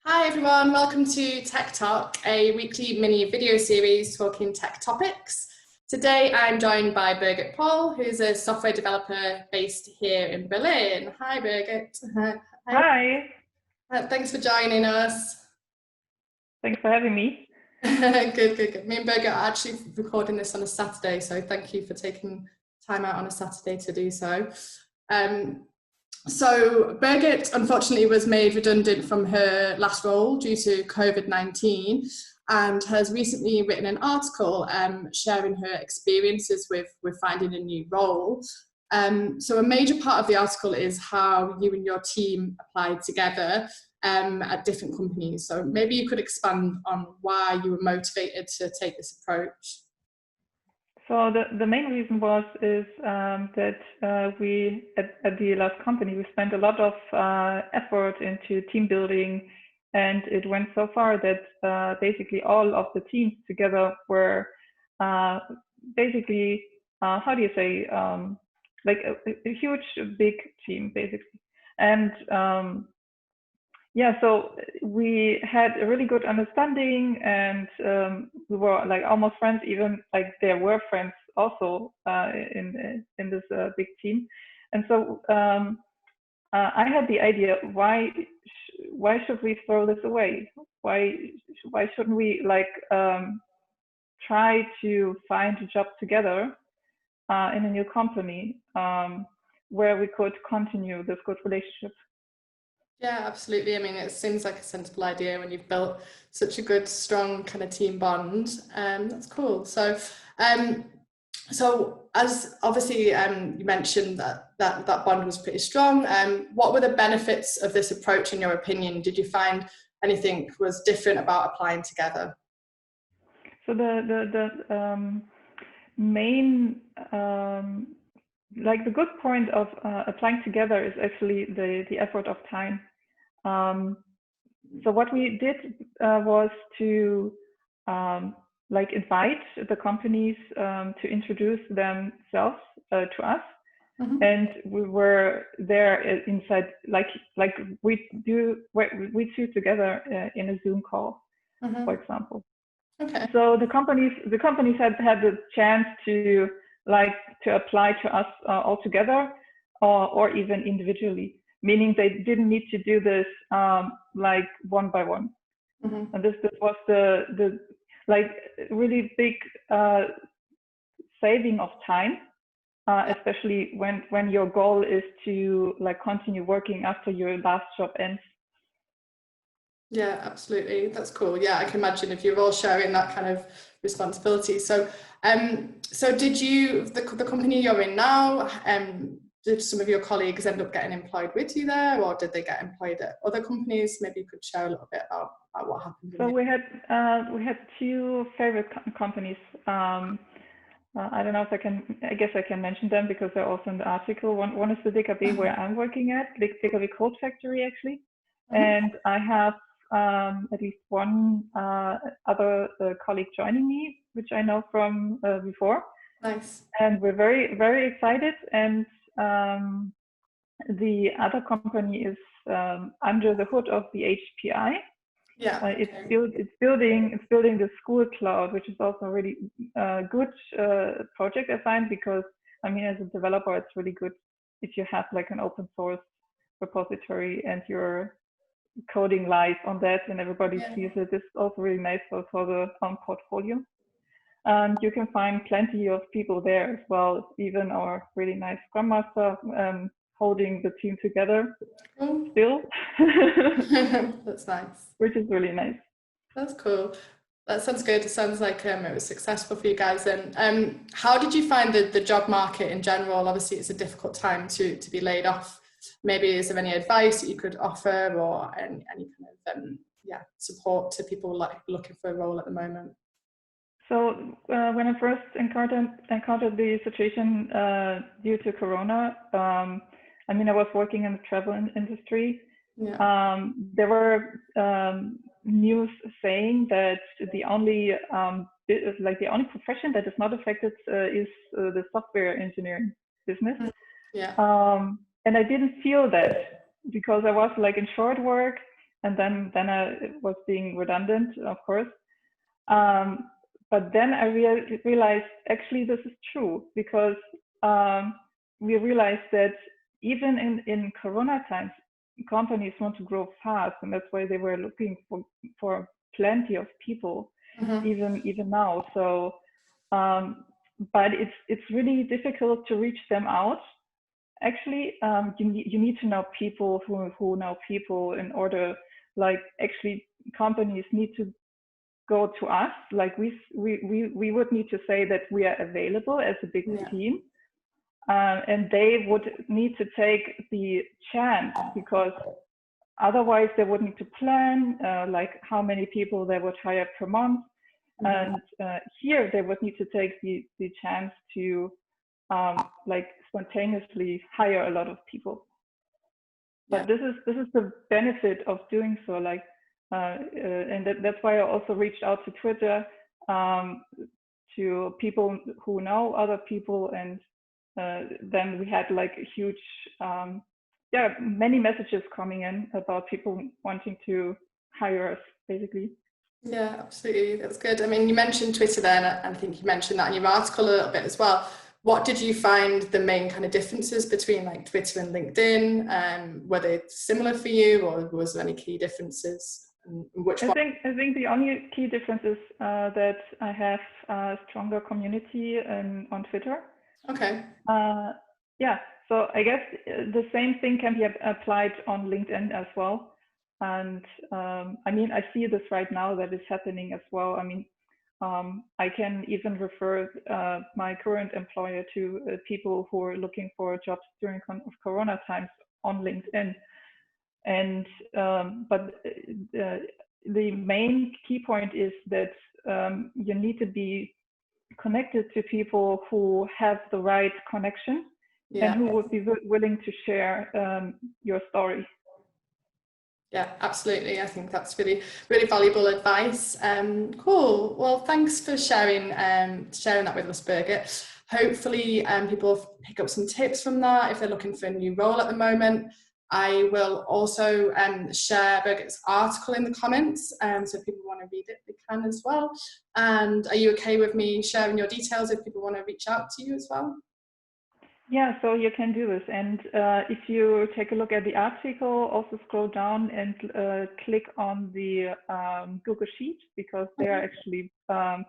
Hi everyone, welcome to Tecktok, a weekly mini video series talking tech topics. Today I'm joined by Birgit Pohl, who's a software developer based here in Berlin. Hi Birgit. Hi. Thanks for joining us. Thanks for having me. Good. Me and Birgit are actually recording this on a Saturday, so thank you for taking time out on a Saturday to do so. So Birgit, unfortunately, was made redundant from her last role due to COVID-19 and has recently written an article sharing her experiences with finding a new role. So a major part of the article is how you and your team applied together at different companies. So maybe you could expand on why you were motivated to take this approach. So the main reason is that we at the last company we spent a lot of effort into team building, and it went so far that basically all of the teams together were basically how do you say like a huge big team basically, and yeah, so we had a really good understanding, and we were like almost friends. Even like there were friends also in this big team, and so I had the idea: why should we throw this away? Why shouldn't we like try to find a job together in a new company where we could continue this good relationship? Yeah, absolutely. I mean, it seems like a sensible idea when you've built such a good, strong kind of team bond. That's cool. So as obviously you mentioned that bond was pretty strong. What were the benefits of this approach in your opinion? Did you find anything was different about applying together? So the main like the good point of applying together is actually the effort of time. So what we did was to like invite the companies to introduce themselves to us, and we were there inside like we do together in a Zoom call, for example. Okay. So the companies had the chance to apply to us all together or even individually, meaning they didn't need to do this like one by one. And this was the like really big saving of time, especially when your goal is to like continue working after your last job ends. Yeah, absolutely. That's cool. Yeah, I can imagine if you're all sharing that kind of responsibility. So, so did you, the company you're in now, did some of your colleagues end up getting employed with you there, or did they get employed at other companies? Maybe you could share a little bit about what happened. So we had two favorite companies. I don't know if I guess I can mention them because they're also in the article. One is the DKB where I'm working at, the DKB Code Factory actually. And I have at least one other colleague joining me, which I know from before. Nice. And we're very, very excited. And the other company is under the hood of the HPI. Yeah. It's building the school cloud, which is also a really good project I find, because I mean, as a developer, it's really good if you have like an open source repository and you're coding live on that and everybody sees it. It's also really nice for the portfolio. And you can find plenty of people there as well, even our really nice Scrum Master holding the team together still. That's nice. Which is really nice. That's cool. That sounds good. It sounds like it was successful for you guys. And how did you find the job market in general? Obviously, it's a difficult time to be laid off. Maybe is there any advice that you could offer, or any kind of support to people like looking for a role at the moment? So when I first encountered the situation due to Corona, I mean, I was working in the travel industry. Yeah. There were news saying that the only profession that is not affected is the software engineering business. Yeah. And I didn't feel that because I was like in short work, and then I was being redundant, of course. But then I realized actually this is true, because we realized that even in Corona times, companies want to grow fast, and that's why they were looking for plenty of people, even now. So, but it's really difficult to reach them out. Actually, you need to know people who know people in order, like, actually companies need to go to us. Like we would need to say that we are available as a big team, and they would need to take the chance, because otherwise they would need to plan like how many people they would hire per month, and here they would need to take the chance to like spontaneously hire a lot of people. But this is the benefit of doing so, like, and that's why I also reached out to Twitter, to people who know other people, and then we had like a huge, many messages coming in about people wanting to hire us, basically. Yeah, absolutely. That's good. I mean, you mentioned Twitter there, and I think you mentioned that in your article a little bit as well. What did you find the main kind of differences between like Twitter and LinkedIn? Were they similar for you, or was there any key differences? I think the only key difference is that I have a stronger community on Twitter. Okay. Yeah, so I guess the same thing can be applied on LinkedIn as well. And I mean, I see this right now that is happening as well. I mean, I can even refer my current employer to people who are looking for jobs during Corona times on LinkedIn. And but the main key point is that you need to be connected to people who have the right connection, and who would be willing to share your story. Yeah, absolutely. I think that's really, really valuable advice. Cool. Well, thanks for sharing that with us, Birgit. Hopefully people pick up some tips from that if they're looking for a new role at the moment. I will also share Birgit's article in the comments, so if people want to read it, they can as well. And are you okay with me sharing your details if people want to reach out to you as well? Yeah, so you can do this. And if you take a look at the article, also scroll down and click on the Google Sheet, because there are actually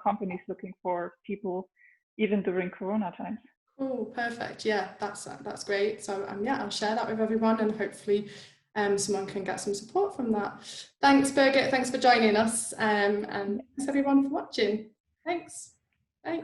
companies looking for people even during Corona times. Oh, perfect. Yeah, that's great. So yeah, I'll share that with everyone, and hopefully someone can get some support from that. Thanks, Birgit. Thanks for joining us. And thanks everyone for watching. Thanks. Bye.